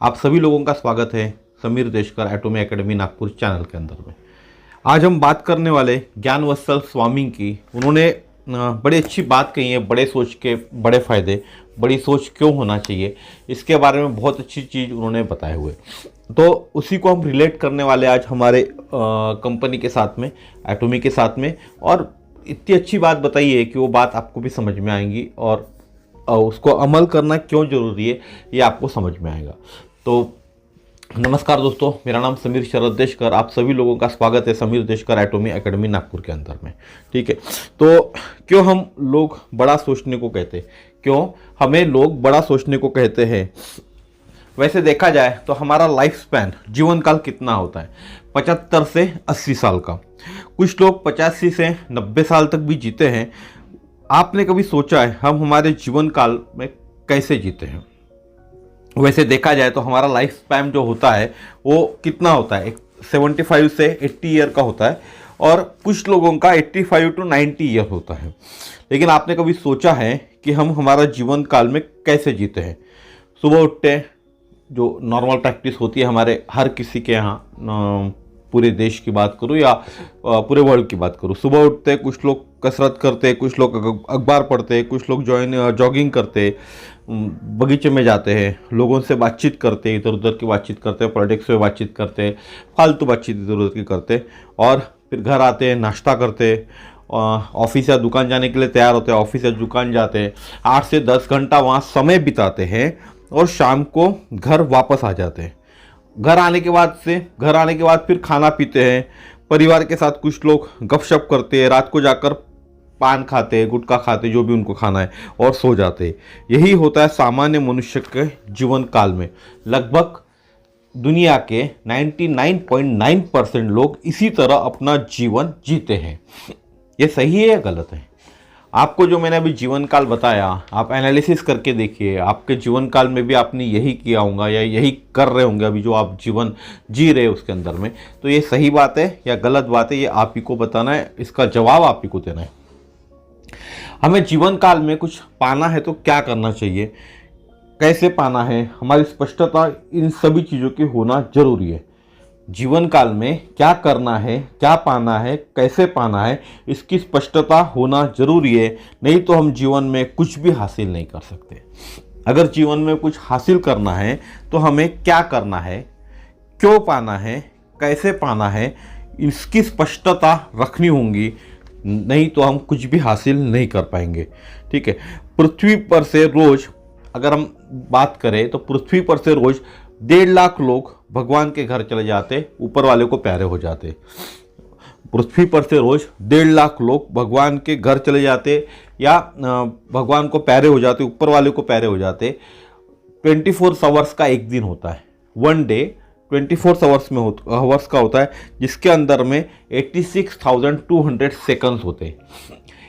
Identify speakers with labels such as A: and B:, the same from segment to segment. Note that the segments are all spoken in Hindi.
A: आप सभी लोगों का स्वागत है समीर देशकर एटॉमी एकेडमी नागपुर चैनल के अंदर में। आज हम बात करने वाले ज्ञान वत्सल स्वामी की। उन्होंने बड़ी अच्छी बात कही है, बड़े सोच के बड़े फायदे, बड़ी सोच क्यों होना चाहिए, इसके बारे में बहुत अच्छी चीज़ उन्होंने बताए हुए। तो उसी को हम रिलेट करने वाले आज हमारे कंपनी के साथ में, एटॉमी के साथ में। और इतनी अच्छी बात बताई है कि वो बात आपको भी समझ में आएंगी और उसको अमल करना क्यों ज़रूरी है ये आपको समझ में आएगा। तो नमस्कार दोस्तों, मेरा नाम समीर शरद देशकर। आप सभी लोगों का स्वागत है समीर देशकर एटॉमी एकेडमी नागपुर के अंदर में। ठीक है, तो क्यों हम लोग बड़ा सोचने को कहते हैं, क्यों हमें लोग बड़ा सोचने को कहते हैं? वैसे देखा जाए तो हमारा लाइफ स्पैन, जीवन काल कितना होता है? 75 से 80 साल का। कुछ लोग 85 से 90 साल तक भी जीते हैं। आपने कभी सोचा है हम हमारे जीवन काल में कैसे जीते हैं? वैसे देखा जाए तो हमारा लाइफ स्पैन जो होता है वो कितना होता है? 75 से 80 ईयर का होता है और कुछ लोगों का 85 टू 90 ईयर होता है। लेकिन आपने कभी सोचा है कि हम हमारा जीवन काल में कैसे जीते हैं? सुबह उठते, जो नॉर्मल प्रैक्टिस होती है हमारे हर किसी के यहाँ, पूरे देश की बात करूँ या पूरे वर्ल्ड की बात करूँ, सुबह उठते कुछ लोग कसरत करते, कुछ लोग अखबार पढ़ते, कुछ लोग जॉगिंग करते, बगीचे में जाते हैं, लोगों से बातचीत करते, इधर उधर की बातचीत करते, पॉलिटिक्स में बातचीत करते, फालतू बातचीत इधर उधर की करते, और फिर घर आते, नाश्ता करते, ऑफिस या दुकान जाने के लिए तैयार होते हैं, ऑफिस या दुकान जाते, 8 से 10 घंटा वहाँ समय बिताते हैं और शाम को घर वापस आ जाते हैं। घर आने के बाद फिर खाना पीते हैं, परिवार के साथ कुछ लोग गपशप करते हैं, रात को जाकर पान खाते, गुटखा खाते, जो भी उनको खाना है, और सो जाते हैं। यही होता है सामान्य मनुष्य के जीवन काल में। लगभग दुनिया के 99.9% लोग इसी तरह अपना जीवन जीते हैं। ये सही है या गलत है? आपको जो मैंने अभी जीवन काल बताया, आप एनालिसिस करके देखिए, आपके जीवन काल में भी आपने यही किया होगा या यही कर रहे होंगे अभी जो आप जीवन जी रहे हैं उसके अंदर में। तो ये सही बात है या गलत बात है, ये आप ही को बताना है, इसका जवाब आप ही को देना है। हमें जीवन काल में कुछ पाना है तो क्या करना चाहिए, कैसे पाना है, हमारी स्पष्टता इन सभी चीज़ों की होना जरूरी है। जीवन काल में क्या करना है, क्या पाना है, कैसे पाना है, इसकी स्पष्टता होना जरूरी है। नहीं तो हम जीवन में कुछ भी हासिल नहीं कर सकते। अगर जीवन में कुछ हासिल करना है तो हमें क्या करना है, क्यों पाना है, कैसे पाना है, इसकी स्पष्टता रखनी होगी। नहीं तो हम कुछ भी हासिल नहीं कर पाएंगे। ठीक है, पृथ्वी पर से रोज अगर हम बात करें तो पृथ्वी पर से रोज 1.5 लाख लोग भगवान के घर चले जाते, ऊपर वाले को प्यारे हो जाते। पृथ्वी पर से रोज 1.5 लाख लोग भगवान के घर चले जाते या भगवान को प्यारे हो जाते, ऊपर वाले को प्यारे हो जाते। 24 आवर्स का एक दिन होता है, वन डे 24 आवर्स का होता है, जिसके अंदर में 86,200 सेकंड्स होते हैं।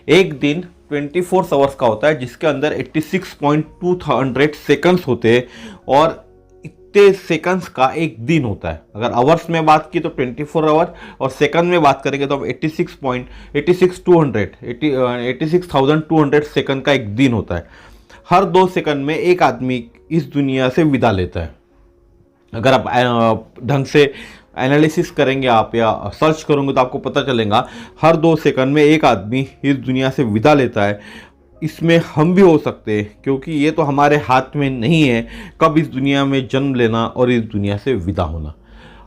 A: एक दिन 24 आवर्स का होता है जिसके अंदर 86,200 सेकंड्स होते हैं, और इतने सेकंड्स का एक दिन होता है। अगर आवर्स में बात की तो 24 आवर, और सेकंड में बात करेंगे तो 86,200 सेकंड का एक दिन होता है। हर 2 सेकंड में एक आदमी इस दुनिया से विदा लेता है। अगर आप ढंग से एनालिसिस करेंगे आप या सर्च करोगे तो आपको पता चलेगा हर 2 सेकंड में एक आदमी इस दुनिया से विदा लेता है। इसमें हम भी हो सकते हैं, क्योंकि ये तो हमारे हाथ में नहीं है कब इस दुनिया में जन्म लेना और इस दुनिया से विदा होना।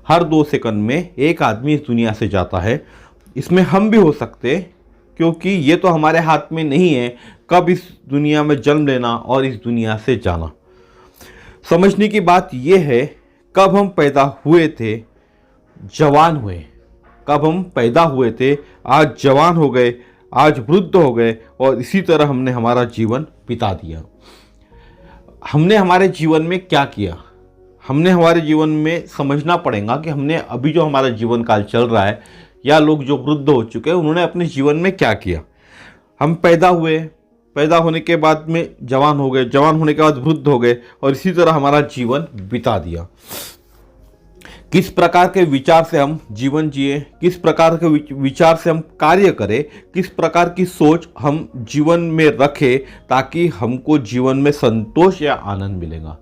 A: हर 2 सेकंड में एक आदमी इस दुनिया से जाता है। इसमें हम भी हो सकते हैं, क्योंकि ये तो हमारे हाथ में नहीं है कब इस दुनिया में जन्म लेना और इस दुनिया से जाना। समझने की बात यह है, कब हम पैदा हुए थे, जवान हुए। कब हम पैदा हुए थे, आज जवान हो गए, आज वृद्ध हो गए, और इसी तरह हमने हमारा जीवन बिता दिया। हमने हमारे जीवन में क्या किया? हमने हमारे जीवन में समझना पड़ेगा कि हमने अभी जो हमारा जीवन काल चल रहा है, या लोग जो वृद्ध हो चुके हैं उन्होंने अपने जीवन में क्या किया। हम पैदा हुए, पैदा होने के बाद में जवान हो गए, जवान होने के बाद वृद्ध हो गए, और इसी तरह हमारा जीवन बिता दिया। किस प्रकार के विचार से हम जीवन जिए, किस प्रकार के विचार से हम कार्य करें, किस प्रकार की सोच हम जीवन में रखें, ताकि हमको जीवन में संतोष या आनंद मिलेगा।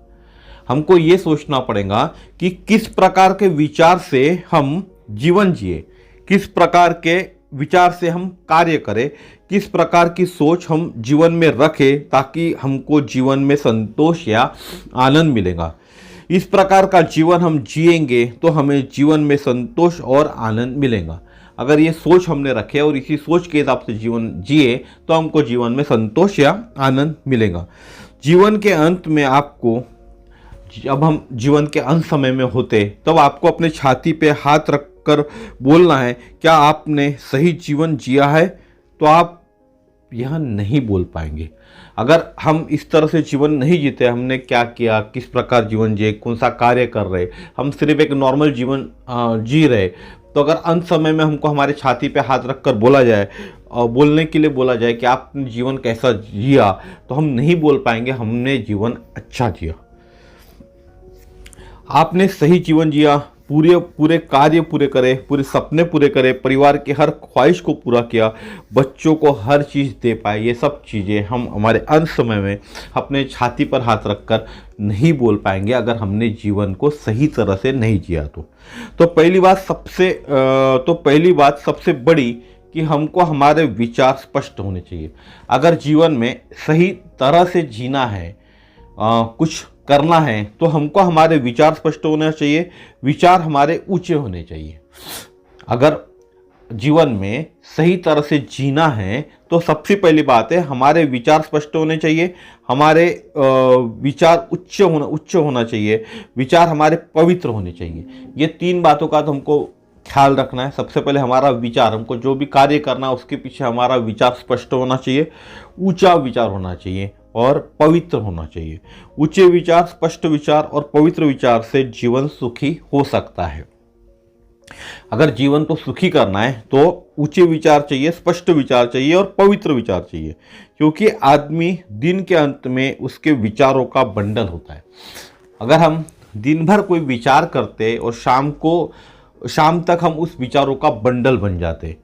A: हमको ये सोचना पड़ेगा कि किस प्रकार के विचार से हम जीवन जिए, किस प्रकार के विचार से हम कार्य करें, किस प्रकार की सोच हम जीवन में रखें ताकि हमको जीवन में संतोष या आनंद मिलेगा। इस प्रकार का जीवन हम जिएंगे तो हमें जीवन में संतोष और आनंद मिलेगा। अगर ये सोच हमने रखे और इसी सोच के हिसाब से जीवन जिए तो हमको जीवन में संतोष या आनंद मिलेगा। जीवन के अंत में आपको, जब हम जीवन के अंत समय में होते तब आपको अपने छाती पे हाथ रखकर बोलना है क्या आपने सही जीवन जिया है, तो आप यह नहीं बोल पाएंगे। अगर हम इस तरह से जीवन नहीं जीते, हमने क्या किया, किस प्रकार जीवन जिए, कौन सा कार्य कर रहे, हम सिर्फ एक नॉर्मल जीवन जी रहे, तो अगर अंत समय में हमको हमारे छाती पे हाथ रखकर बोला जाए और बोलने के लिए बोला जाए कि आपने जीवन कैसा जिया, तो हम नहीं बोल पाएंगे हमने जीवन अच्छा जिया। आपने सही जीवन जिया, पूरे कार्य पूरे करे, पूरे सपने पूरे करे, परिवार के हर ख्वाहिश को पूरा किया, बच्चों को हर चीज़ दे पाए, ये सब चीज़ें हम हमारे अंत समय में अपने छाती पर हाथ रखकर नहीं बोल पाएंगे अगर हमने जीवन को सही तरह से नहीं जिया। तो पहली बात सबसे बड़ी कि हमको हमारे विचार स्पष्ट होने चाहिए। अगर जीवन में सही तरह से जीना है, कुछ करना है, तो हमको हमारे विचार स्पष्ट होना चाहिए, विचार हमारे ऊंचे होने चाहिए। अगर जीवन में सही तरह से जीना है तो सबसे पहली बात है हमारे विचार स्पष्ट होने चाहिए, हमारे विचार उच्च होना चाहिए, विचार हमारे पवित्र होने चाहिए। ये तीन बातों का तो हमको ख्याल रखना है। सबसे पहले हमारा विचार, हमको जो भी कार्य करना है उसके पीछे हमारा विचार स्पष्ट होना चाहिए, ऊंचा विचार होना चाहिए और पवित्र होना चाहिए। ऊंचे विचार, स्पष्ट विचार और पवित्र विचार से जीवन सुखी हो सकता है। अगर जीवन को सुखी करना है तो ऊंचे विचार चाहिए, स्पष्ट विचार चाहिए और पवित्र विचार चाहिए, क्योंकि आदमी दिन के अंत में उसके विचारों का बंडल होता है। अगर हम दिन भर कोई विचार करते और शाम तक हम उस विचारों का बंडल बन जाते।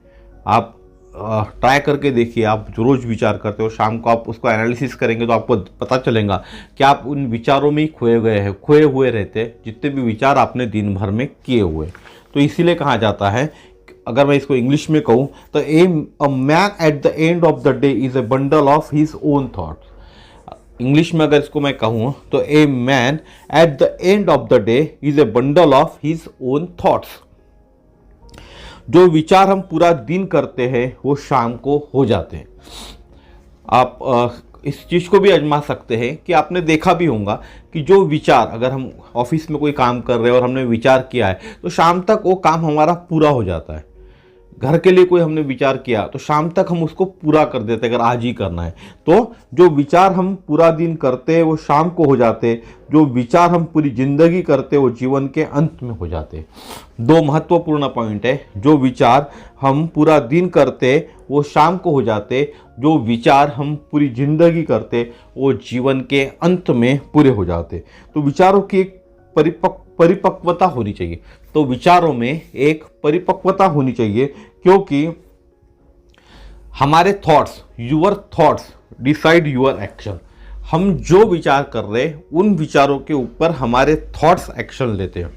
A: आप ट्राई करके देखिए, आप जो रोज़ विचार करते हो शाम को आप उसको एनालिसिस करेंगे तो आपको पता चलेगा कि आप उन विचारों में ही खोए हुए रहते, जितने भी विचार आपने दिन भर में किए हुए। तो इसीलिए कहा जाता है, अगर मैं इसको इंग्लिश में कहूँ तो a man at the end of the day is a bundle of his own thoughts. English में अगर इसको मैं कहूँ तो a man at the end of the day is a bundle of his own thoughts. जो विचार हम पूरा दिन करते हैं वो शाम को हो जाते हैं। आप इस चीज़ को भी आजमा सकते हैं कि आपने देखा भी होगा कि जो विचार, अगर हम ऑफिस में कोई काम कर रहे हैं और हमने विचार किया है तो शाम तक वो काम हमारा पूरा हो जाता है। घर के लिए कोई हमने विचार किया तो शाम तक हम उसको पूरा कर देते अगर आज ही करना है। तो जो विचार हम पूरा दिन करते हैं वो शाम को हो जाते, जो विचार हम पूरी जिंदगी करते वो जीवन के अंत में हो जाते। दो महत्वपूर्ण पॉइंट है, जो विचार हम पूरा दिन करते वो शाम को हो जाते, जो विचार हम पूरी जिंदगी करते वो जीवन के अंत में पूरे हो जाते। तो विचारों की एक परिपक्वता होनी चाहिए। तो विचारों में एक परिपक्वता होनी चाहिए, क्योंकि हमारे your thoughts decide your action. हम जो विचार कर रहे हैं उन विचारों के ऊपर हमारे थॉट्स एक्शन लेते हैं।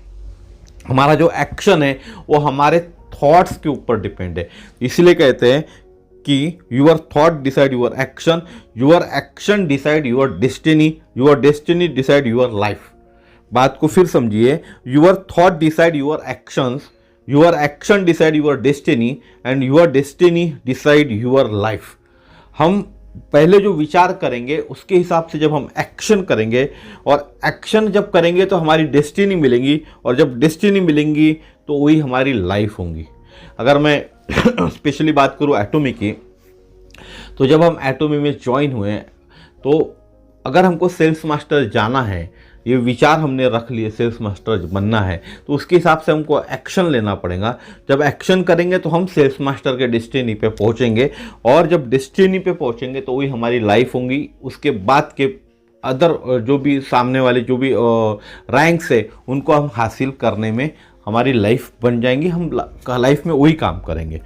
A: हमारा जो एक्शन है वो हमारे थॉट्स के ऊपर डिपेंड है। इसलिए कहते हैं कि your thought decide your action decide your destiny decide your life. बात को फिर समझिए, your thought decide your action decide your destiny and your destiny decide your life. हम पहले जो विचार करेंगे उसके हिसाब से जब हम एक्शन करेंगे, और एक्शन जब करेंगे तो हमारी डेस्टिनी मिलेंगी, और जब डेस्टिनी मिलेंगी तो वही हमारी लाइफ होंगी। अगर मैं स्पेशली बात करूँ एटोमी की, तो जब हम एटोमी में ज्वाइन हुए तो अगर हमको सेल्स मास्टर जाना है, ये विचार हमने रख लिए सेल्स मास्टर बनना है, तो उसके हिसाब से हमको एक्शन लेना पड़ेगा। जब एक्शन करेंगे तो हम सेल्स मास्टर के डेस्टिनी पे पहुंचेंगे, और जब डेस्टिनी पे पहुंचेंगे तो वही हमारी लाइफ होंगी। उसके बाद के अदर जो भी सामने वाले जो भी रैंक्स है उनको हम हासिल करने में हमारी लाइफ बन जाएंगी। हम लाइफ में वही काम करेंगे।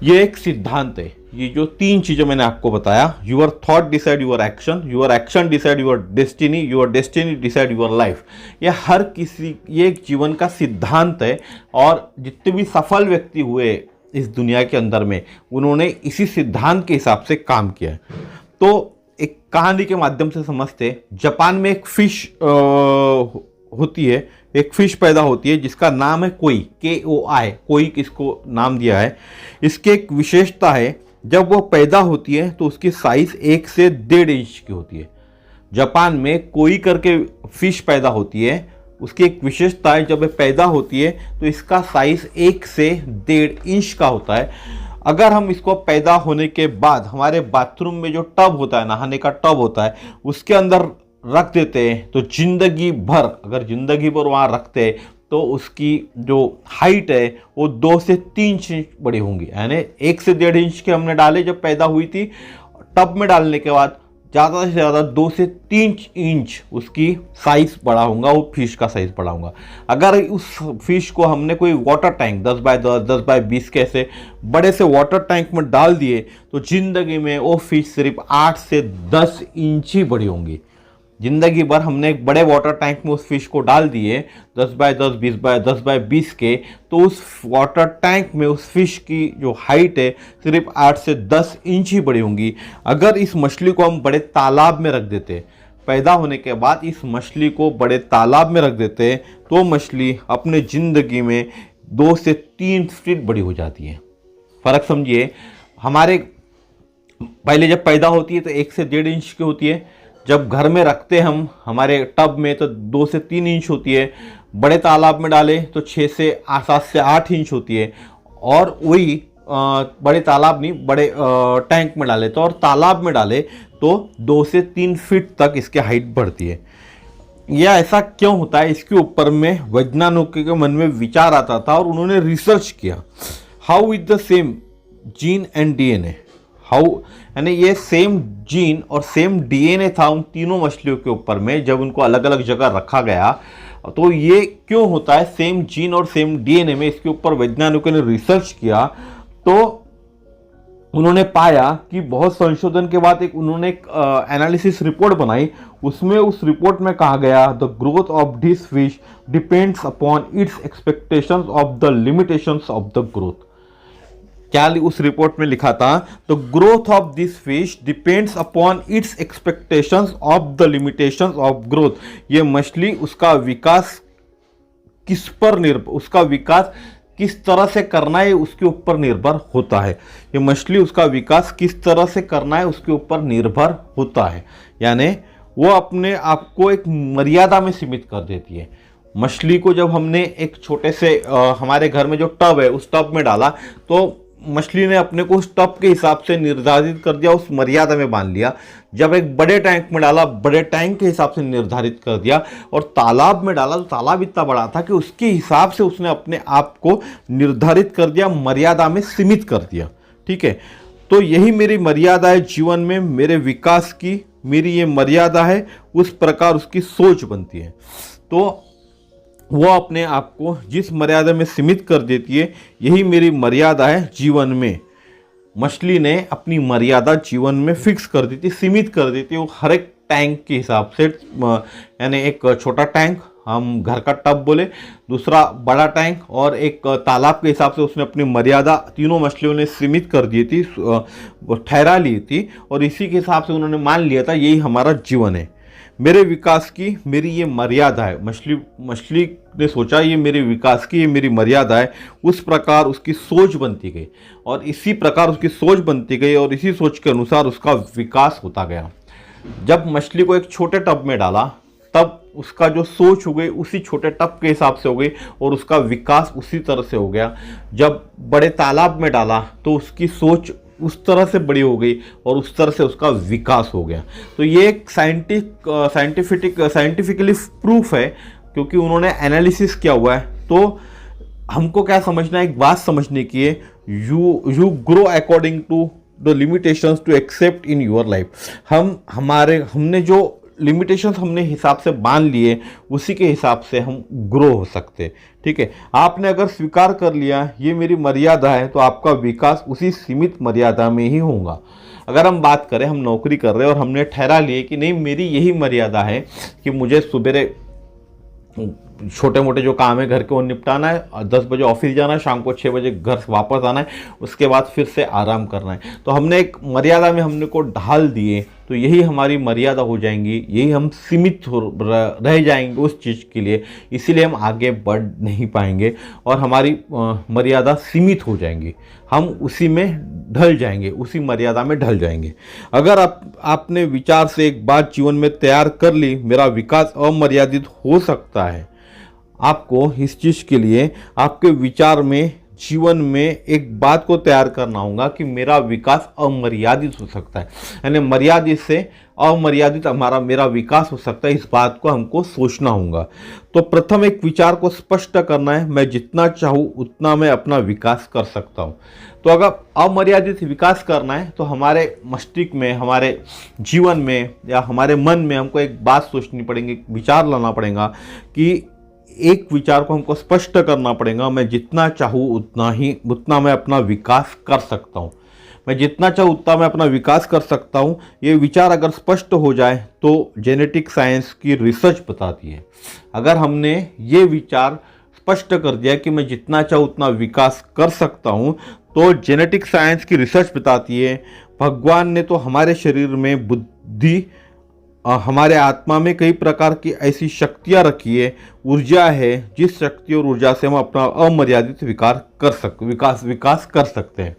A: ये एक सिद्धांत है, ये जो 3 चीज़ें मैंने आपको बताया, your thought decide your action decide your destiny decide your life, ये हर किसी, ये एक जीवन का सिद्धांत है। और जितने भी सफल व्यक्ति हुए इस दुनिया के अंदर में, उन्होंने इसी सिद्धांत के हिसाब से काम किया है। तो एक कहानी के माध्यम से समझते, जापान में एक फिश होती है, एक फिश पैदा होती है जिसका नाम है कोई, KOI, कोई किसको नाम दिया है। इसकी एक विशेषता है, जब वो पैदा होती है तो उसकी साइज 1 से 1.5 इंच की होती है। जापान में कोई करके फिश पैदा होती है, उसकी एक विशेषता है, जब ये पैदा होती है तो इसका साइज 1 से 1.5 इंच का होता है। अगर हम इसको पैदा होने के बाद हमारे बाथरूम में जो टब होता है, नहाने का टब होता है, उसके अंदर रख देते हैं तो जिंदगी भर, अगर जिंदगी भर वहाँ रखते हैं तो उसकी जो हाइट है वो 2 से 3 इंच बड़ी होंगी। यानी 1 से 1.5 इंच के हमने डाले जब पैदा हुई थी, टब में डालने के बाद ज़्यादा से ज़्यादा 2 से 3 इंच उसकी साइज बढ़ा होगा, वो फिश का साइज बढ़ा होगा। अगर उस फिश को हमने कोई वाटर टैंक 10 बाय 10, 10 बाय 20 के ऐसे बड़े से वाटर टैंक में डाल दिए तो जिंदगी में वो फिश सिर्फ 8 से 10 इंच ही बड़ी होंगी। जिंदगी भर हमने एक बड़े वाटर टैंक में उस फिश को डाल दिए 10 बाय 10, 20 बाय 10 बाय 20 के, तो उस वाटर टैंक में उस फिश की जो हाइट है सिर्फ 8 से 10 इंच ही बड़ी होंगी। अगर इस मछली को हम बड़े तालाब में रख देते, पैदा होने के बाद इस मछली को बड़े तालाब में रख देते, तो मछली अपने ज़िंदगी में 2 से 3 फीट बड़ी हो जाती है। फ़र्क समझिए, हमारे पहले जब पैदा होती है तो 1 से 1.5 इंच की होती है, जब घर में रखते हम हमारे टब में तो 2 से 3 इंच होती है, बड़े तालाब में डाले तो 6 से 7 से 8 इंच होती है, और वही बड़े तालाब नहीं, बड़े टैंक में डाले तो, और तालाब में डाले तो 2 से 3 फीट तक इसकी हाइट बढ़ती है। यह ऐसा क्यों होता है, इसके ऊपर में वैज्ञानिकों के मन में विचार आता था और उन्होंने रिसर्च किया। How is the same gene and DNA, how, यानी ये सेम जीन और सेम DNA था उन तीनों मछलियों के ऊपर में, जब उनको अलग अलग जगह रखा गया तो ये क्यों होता है सेम जीन और सेम DNA में। इसके ऊपर वैज्ञानिकों ने रिसर्च किया तो उन्होंने पाया कि बहुत संशोधन के बाद उन्होंने एक एनालिसिस रिपोर्ट बनाई। उसमें उस रिपोर्ट में कहा गया, the growth of this fish depends upon its expectations of the limitations of the growth. क्या उस रिपोर्ट में लिखा था, तो growth of this fish depends upon its expectations of the limitations of growth. ये मछली, उसका विकास किस पर निर्भर, उसका विकास किस तरह से करना है उसके ऊपर निर्भर होता है। ये मछली, उसका विकास किस तरह से करना है उसके ऊपर निर्भर होता है। यानी वो अपने आप को एक मर्यादा में सीमित कर देती है। मछली को जब हमने एक छोटे से हमारे घर में जो टब है उस टब में डाला तो मछली ने अपने को उस टब के हिसाब से निर्धारित कर दिया, उस मर्यादा में बांध लिया। जब एक बड़े टैंक में डाला, बड़े टैंक के हिसाब से निर्धारित कर दिया, और तालाब में डाला तो तालाब इतना बड़ा था कि उसके हिसाब से उसने अपने आप को निर्धारित कर दिया, मर्यादा में सीमित कर दिया। ठीक है, तो यही मेरी मर्यादा है जीवन में, मेरे विकास की मेरी ये मर्यादा है, उस प्रकार उसकी सोच बनती है। तो वो अपने आप को जिस मर्यादा में सीमित कर देती है, यही मेरी मर्यादा है जीवन में। मछली ने अपनी मर्यादा जीवन में फिक्स कर दी थी, सीमित कर दी थी। वो हर एक टैंक के हिसाब से, यानी एक छोटा टैंक हम घर का टब बोले, दूसरा बड़ा टैंक और एक तालाब के हिसाब से उसने अपनी मर्यादा तीनों मछलियों ने सीमित कर दी थी, ठहरा ली थी, और इसी के हिसाब से उन्होंने मान लिया था यही हमारा जीवन है, मेरे विकास की मेरी ये मर्यादा है। मछली ने सोचा ये मेरे विकास की ये मेरी मर्यादा है, उस प्रकार उसकी सोच बनती गई, और इसी प्रकार उसकी सोच बनती गई, और इसी सोच के अनुसार उसका विकास होता गया। जब मछली को एक छोटे टब में डाला तब उसका जो सोच हो गई उसी छोटे टब के हिसाब से हो गई, और उसका विकास उसी तरह से हो गया। जब बड़े तालाब में डाला तो उसकी सोच उस तरह से बड़ी हो गई और उस तरह से उसका विकास हो गया। तो ये एक साइंटिफिकली प्रूफ है, क्योंकि उन्होंने एनालिसिस किया हुआ है। तो हमको क्या समझना है, एक बात समझने की है, you grow according to the limitations to accept in your life. हमने जो लिमिटेशंस हमने हिसाब से बांध लिए, उसी के हिसाब से हम ग्रो हो सकते। ठीक है, आपने अगर स्वीकार कर लिया ये मेरी मर्यादा है, तो आपका विकास उसी सीमित मर्यादा में ही होगा। अगर हम बात करें, हम नौकरी कर रहे हैं और हमने ठहरा लिए कि नहीं मेरी यही मर्यादा है कि मुझे सुबह छोटे मोटे जो काम है घर के वो निपटाना है, 10 बजे ऑफिस जाना है, शाम को 6 बजे घर वापस आना है, उसके बाद फिर से आराम करना है। तो हमने एक मर्यादा में हमने को ढाल दिए, तो यही हमारी मर्यादा हो जाएंगी, यही हम सीमित रह जाएंगे उस चीज़ के लिए, इसीलिए हम आगे बढ़ नहीं पाएंगे और हमारी मर्यादा सीमित हो जाएंगी, हम उसी में ढल जाएंगे, उसी मर्यादा में ढल जाएंगे। अगर आपने विचार से एक बात जीवन में तैयार कर ली, मेरा विकास अमर्यादित हो सकता है, आपको इस चीज़ के लिए आपके विचार में, जीवन में एक बात को तैयार करना होगा कि मेरा विकास अमर्यादित हो सकता है, यानी मर्यादित से अमर्यादित मेरा विकास हो सकता है। इस बात को हमको सोचना होगा। तो प्रथम एक विचार को स्पष्ट करना है, मैं जितना चाहूँ उतना मैं अपना विकास कर सकता हूँ। तो अगर अमर्यादित विकास करना है तो हमारे मस्तिष्क में, हमारे जीवन में या हमारे मन में हमको एक बात सोचनी पड़ेगी, विचार लाना पड़ेगा कि एक विचार को हमको स्पष्ट करना पड़ेगा, मैं जितना चाहूँ उतना मैं अपना विकास कर सकता हूँ, मैं जितना चाहूँ उतना मैं अपना विकास कर सकता हूँ। ये विचार अगर स्पष्ट हो जाए तो जेनेटिक साइंस की रिसर्च बताती है, अगर हमने ये विचार स्पष्ट कर दिया कि मैं जितना चाहूँ उतना विकास कर सकता हूँ, तो जेनेटिक साइंस की रिसर्च बताती है भगवान ने तो हमारे शरीर में बुद्धि, हमारे आत्मा में कई प्रकार की ऐसी शक्तियाँ रखी है, ऊर्जा है, जिस शक्ति और ऊर्जा से हम अपना अमर्यादित विकास कर सकते हैं।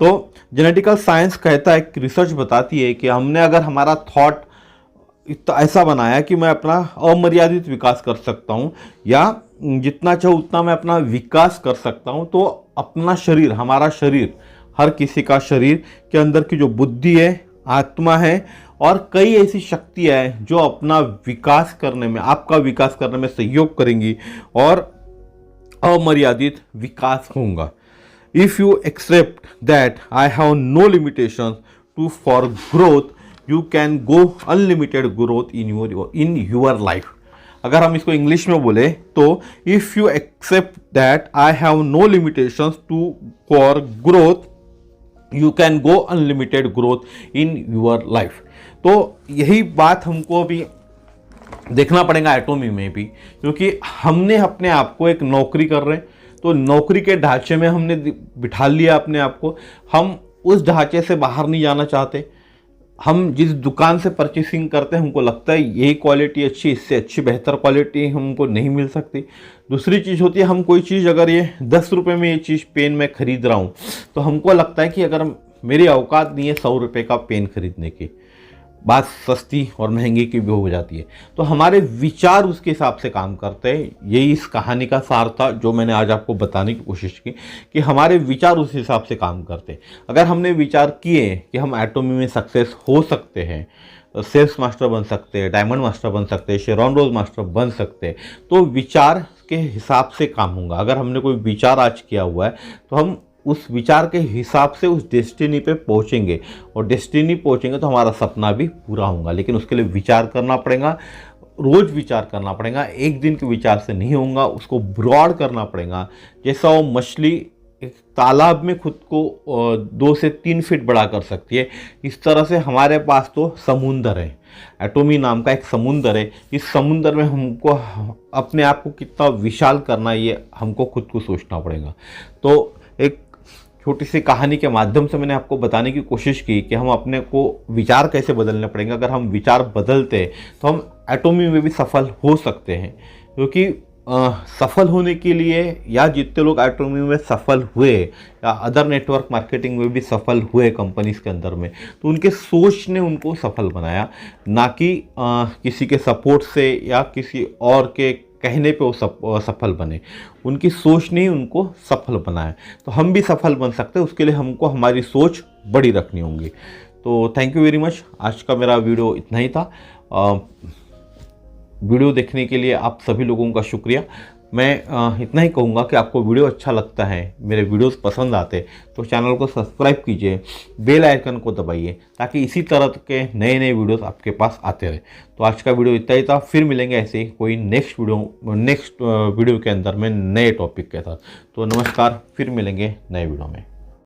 A: तो जेनेटिकल साइंस कहता है कि रिसर्च बताती है कि हमने अगर हमारा थॉट ऐसा बनाया कि मैं अपना अमर्यादित विकास कर सकता हूँ या जितना चाहूँ उतना मैं अपना विकास कर सकता हूँ, तो अपना शरीर, हमारा शरीर, हर किसी का शरीर के अंदर की जो बुद्धि है, आत्मा है और कई ऐसी शक्तियाँ हैं जो अपना विकास करने में, आपका विकास करने में सहयोग करेंगी और अमर्यादित विकास होगा। If you accept that I have no limitations to for growth, you can go unlimited growth in your life. अगर हम इसको इंग्लिश में बोले तो if you accept that I have no limitations to for growth, you can go unlimited growth in your life. तो यही बात हमको अभी देखना पड़ेगा एटोमी में भी, क्योंकि हमने अपने आप को एक नौकरी कर रहे हैं, तो नौकरी के ढांचे में हमने बिठा लिया अपने आप को, हम उस ढांचे से बाहर नहीं जाना चाहते। हम जिस दुकान से परचेसिंग करते हैं हमको लगता है यही क्वालिटी अच्छी, इससे अच्छी बेहतर क्वालिटी हमको नहीं मिल सकती। दूसरी चीज़ होती है, हम कोई चीज़ अगर ये 10 रुपये में ये चीज़ पेन मैं ख़रीद रहा हूँ तो हमको लगता है कि अगर मेरी औकात नहीं है 100 रुपये का पेन खरीदने की, बात सस्ती और महंगी की भी हो जाती है। तो हमारे विचार उसके हिसाब से काम करते हैं। यही इस कहानी का सार था जो मैंने आज आपको बताने की कोशिश की कि हमारे विचार उस हिसाब से काम करते हैं। अगर हमने विचार किए कि हम एटोमी में सक्सेस हो सकते हैं, सेल्स मास्टर बन सकते हैं, डायमंड मास्टर बन सकते हैं, शेरॉन रोज मास्टर बन सकते हैं, तो विचार के हिसाब से काम होगा। अगर हमने कोई विचार आज किया हुआ है तो हम उस विचार के हिसाब से उस डेस्टिनी पे पहुंचेंगे, और डेस्टिनी पहुंचेंगे तो हमारा सपना भी पूरा होगा। लेकिन उसके लिए विचार करना पड़ेगा, रोज विचार करना पड़ेगा, एक दिन के विचार से नहीं होगा, उसको ब्रॉड करना पड़ेगा। जैसा वो मछली एक तालाब में खुद को 2 से 3 फीट बड़ा कर सकती है, इस तरह से हमारे पास तो समुंदर है, एटोमी नाम का एक समुंदर है। इस समुंदर में हमको अपने आप को कितना विशाल करना है ये हमको खुद को सोचना पड़ेगा। तो एक छोटी सी कहानी के माध्यम से मैंने आपको बताने की कोशिश की कि हम अपने को विचार कैसे बदलने पड़ेंगे। अगर हम विचार बदलते तो हम एटोमी में भी सफल हो सकते हैं, क्योंकि सफल होने के लिए, या जितने लोग एटोमी में सफल हुए या अदर नेटवर्क मार्केटिंग में भी सफल हुए कंपनीज के अंदर में, तो उनके सोच ने उनको सफल बनाया, ना कि किसी के सपोर्ट से या किसी और के कहने पे वो सफल बने। उनकी सोच ने ही उनको सफल बनाया। तो हम भी सफल बन सकते हैं, उसके लिए हमको हमारी सोच बड़ी रखनी होगी। तो थैंक यू वेरी मच। आज का मेरा वीडियो इतना ही था। वीडियो देखने के लिए आप सभी लोगों का शुक्रिया। मैं इतना ही कहूँगा कि आपको वीडियो अच्छा लगता है, मेरे वीडियोस पसंद आते तो चैनल को सब्सक्राइब कीजिए, बेल आइकन को दबाइए ताकि इसी तरह के नए नए वीडियोस आपके पास आते रहे। तो आज का वीडियो इतना ही था, फिर मिलेंगे ऐसे ही कोई नेक्स्ट वीडियो के अंदर में नए टॉपिक के साथ। तो नमस्कार, फिर मिलेंगे नए वीडियो में।